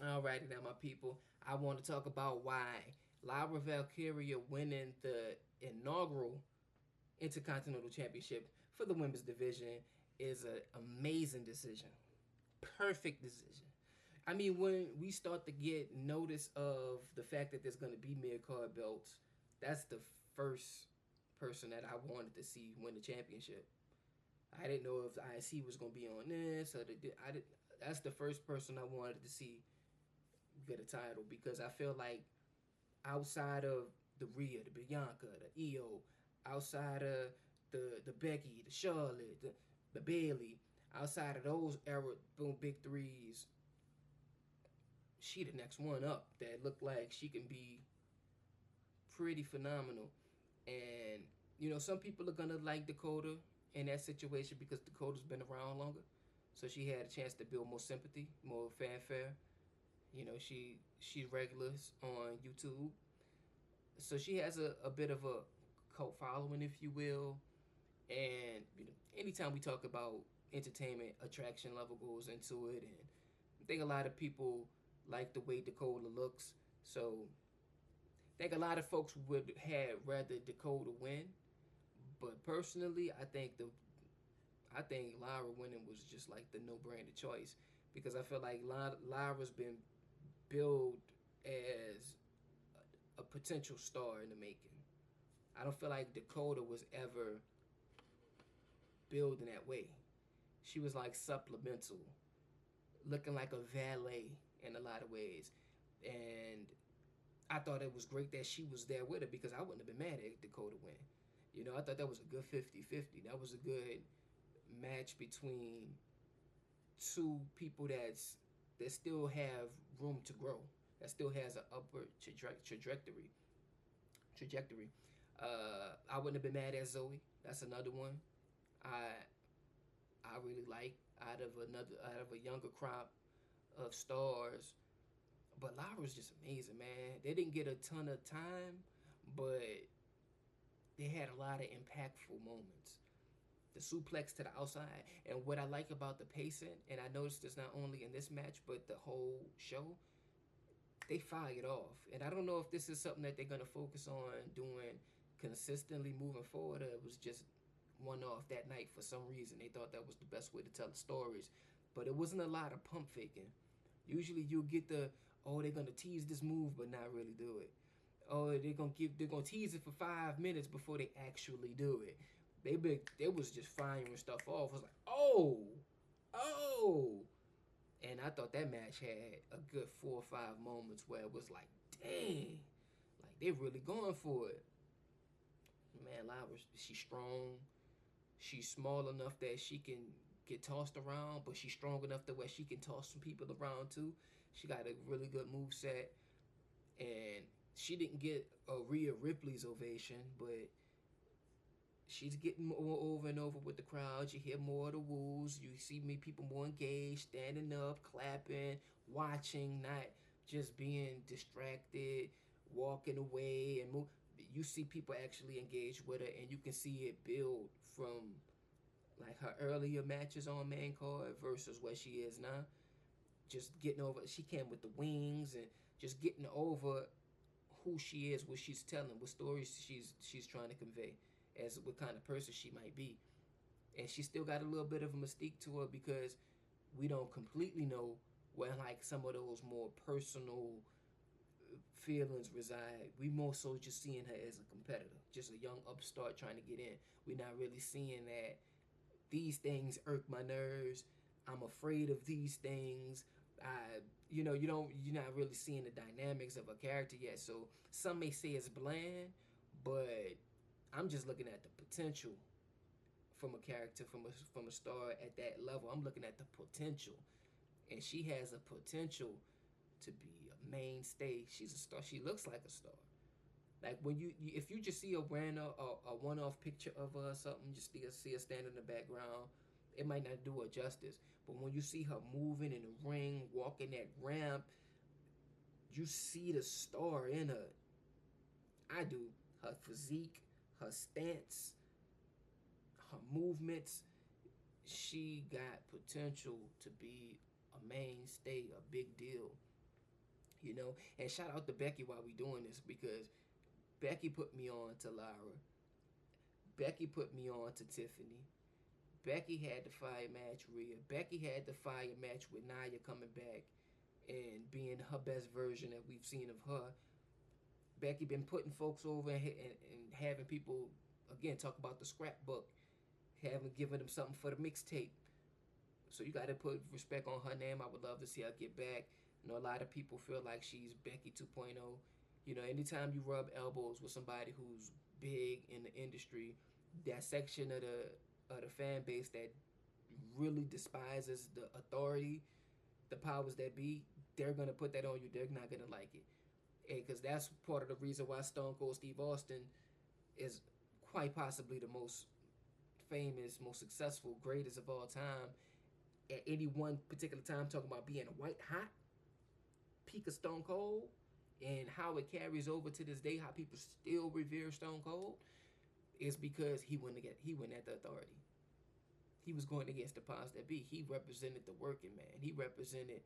Alrighty now, my people. I want to talk about why Lyra Valkyria winning the inaugural Intercontinental Championship for the women's division is an amazing decision. Perfect decision. I mean, when we start to get notice of the fact that there's going to be mid card belts, that's the first person that I wanted to see win the championship. I didn't know if the IC was going to be on this or I did. That's the first person I wanted to see get a title because I feel like outside of the Rhea, the Bianca, the Io, outside of the Becky, the Charlotte, the Bailey, outside of those era boom big threes, she the next one up that looked like she can be pretty phenomenal. And some people are gonna like Dakota in that situation because Dakota's been around longer, so she had a chance to build more sympathy, more fanfare. She's regular on YouTube, so she has a bit of a cult following, if you will. And anytime we talk about entertainment, attraction level goes into it, and I think a lot of people like the way Dakota looks. So I think a lot of folks would have rather Dakota win, but personally, I think Lyra winning was just like the no-brainer choice because I feel like Lyra's been billed as a potential star in the making. I don't feel like Dakota was ever billed in that way. She was like supplemental, looking like a valet in a lot of ways. And I thought it was great that she was there with her because I wouldn't have been mad at Dakota win. I thought that was a good 50-50. That was a good match between two people that still have room to grow, that still has an upward trajectory. I wouldn't have been mad at Zoe. That's another one. I I really like out of a younger crop of stars. But Lyra's just amazing, man. They didn't get a ton of time, but they had a lot of impactful moments. The suplex to the outside, and what I like about the pacing, and I noticed this not only in this match but the whole show, they fired off. And I don't know if this is something that they're gonna focus on doing consistently moving forward, or it was just one off that night for some reason. They thought that was the best way to tell the stories, but it wasn't a lot of pump faking. Usually you'll get the, oh, they're gonna tease this move but not really do it. Oh, they're gonna tease it for 5 minutes before they actually do it. They was just firing stuff off. I was like, oh, and I thought that match had a good 4 or 5 moments where it was like, dang, like they're really going for it. Man, Lyra, she's strong. She's small enough that she can get tossed around, but she's strong enough to where she can toss some people around too. She got a really good move set, and she didn't get a Rhea Ripley's ovation, but she's getting more over and over with the crowd. You hear more of the woos. You see me people more engaged, standing up, clapping, watching, not just being distracted, walking away and move. You see people actually engage with her, and you can see it build from like her earlier matches on main card versus what she is now. Just getting over. She came with the wings and just getting over who she is, what she's telling, what stories she's trying to convey, as what kind of person she might be. And she still got a little bit of a mystique to her because we don't completely know where like some of those more personal feelings reside. We more so just seeing her as a competitor, just a young upstart trying to get in. We're not really seeing that these things irk my nerves. I'm afraid of these things. You're not really seeing the dynamics of a character yet. So some may say it's bland, but I'm just looking at the potential from a character, from a star at that level. I'm looking at the potential, and she has a potential to be a mainstay. She's a star. She looks like a star. Like when if you just see a random a one-off picture of her or something, just see her standing in the background, it might not do her justice. But when you see her moving in the ring, walking that ramp, you see the star in her. I do. Her physique, her stance, her movements. She got potential to be a mainstay, a big deal. you know. And shout out to Becky while we doing this, because Becky put me on to Lyra. Becky put me on to Tiffany. Becky had the fire match Rhea. Becky had the fire match with Nia coming back and being her best version that we've seen of her. Becky been putting folks over and having people again talk about the scrapbook, having given them something for the mixtape. So you got to put respect on her name. I would love to see her get back. You know, a lot of people feel like she's Becky 2.0. You know, anytime you rub elbows with somebody who's big in the industry, that section of the fan base that really despises the authority, the powers that be, they're gonna put that on you. They're not gonna like it, and because that's part of the reason why Stone Cold Steve Austin is quite possibly the most famous, most successful, greatest of all time at any one particular time, talking about being white hot, peak of Stone Cold, and how it carries over to this day, how people still revere Stone Cold, is because he went at the authority. He was going against the powers that be. He represented the working man. He represented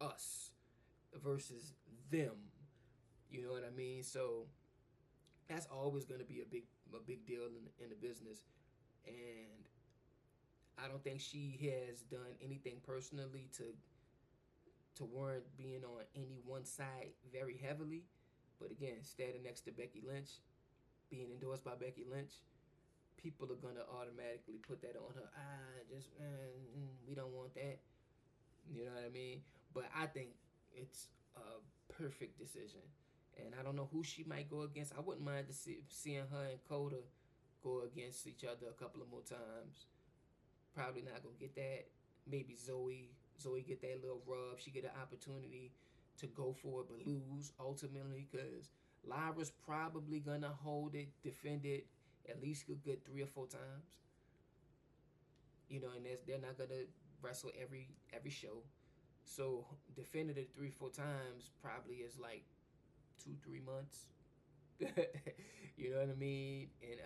us versus them. You know what I mean? So that's always going to be a big deal in the business. And I don't think she has done anything personally to warrant being on any one side very heavily. But again, standing next to Becky Lynch, being endorsed by Becky Lynch, people are gonna automatically put that on her. We don't want that. You know what I mean? But I think it's a perfect decision, and I don't know who she might go against. I wouldn't mind seeing her and Coda go against each other a couple of more times. Probably not gonna get that. Maybe Zoe get that little rub. She get an opportunity to go for it, but lose ultimately, because Lyra's probably gonna hold it, defend it at least a good 3 or 4 times. You know, and they're not gonna wrestle every show. So defending it 3 or 4 times probably is like 2 3 months. You know what I mean? And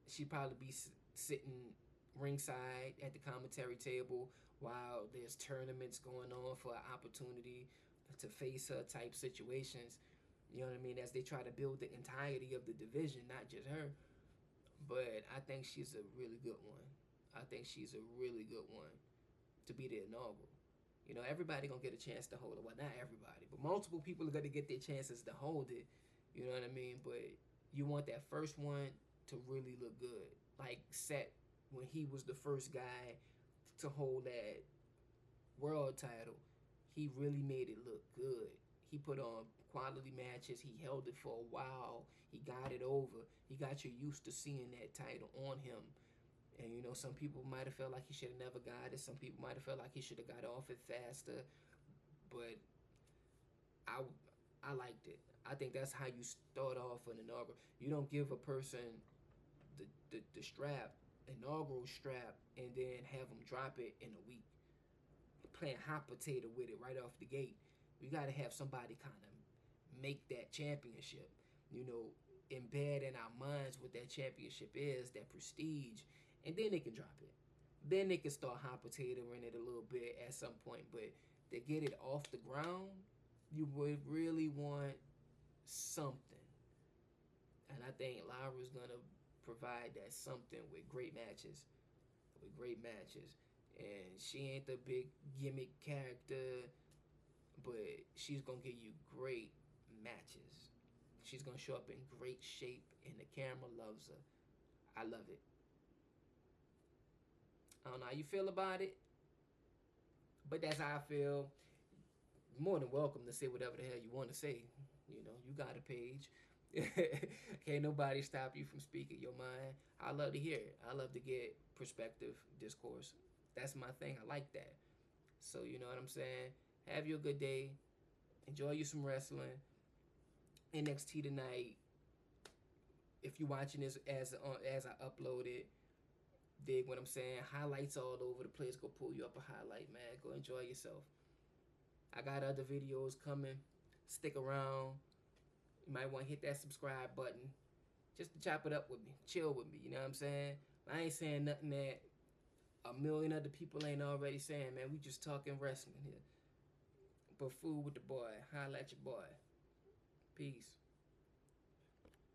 she probably be sitting ringside at the commentary table while there's tournaments going on for an opportunity to face her type situations. You know what I mean? As they try to build the entirety of the division, not just her. But I think she's a really good one. I think she's a really good one to be the inaugural. You know, everybody gonna get a chance to hold it. Well, not everybody, but multiple people are gonna get their chances to hold it. You know what I mean? But you want that first one to really look good. Like Seth, when he was the first guy to hold that world title, he really made it look good. He put on quality matches. He held it for a while. He got it over. He got you used to seeing that title on him. And you know, some people might have felt like he should have never got it. Some people might have felt like he should have got off it faster. But I I liked it. I think that's how you start off an inaugural. You don't give a person the strap, inaugural strap, and then have them drop it in a week. Playing hot potato with it right off the gate. You got to have somebody kind of make that championship. You know, embed in our minds what that championship is, that prestige, and then they can drop it. Then they can start hot potatoing it a little bit at some point. But to get it off the ground, you would really want something. And I think Lyra's gonna provide that something with great matches. With great matches. And she ain't the big gimmick character, but she's gonna give you great matches. She's gonna show up in great shape, and the camera loves her. I love it. I don't know how you feel about it, but that's how I feel. More than welcome to say whatever the hell you want to say. You know, you got a page. Can't nobody stop you from speaking your mind. I love to hear it. I love to get perspective, discourse. That's my thing. I like that. So you know what I'm saying. Have you a good day. Enjoy you some wrestling. NXT tonight. If you're watching this as I upload it, dig what I'm saying. Highlights all over the place. Go pull you up a highlight, man. Go enjoy yourself. I got other videos coming. Stick around. You might want to hit that subscribe button just to chop it up with me. Chill with me. You know what I'm saying? I ain't saying nothing that a million other people ain't already saying, man. We just talking wrestling here. but food with the boy. Holla at your boy. Peace.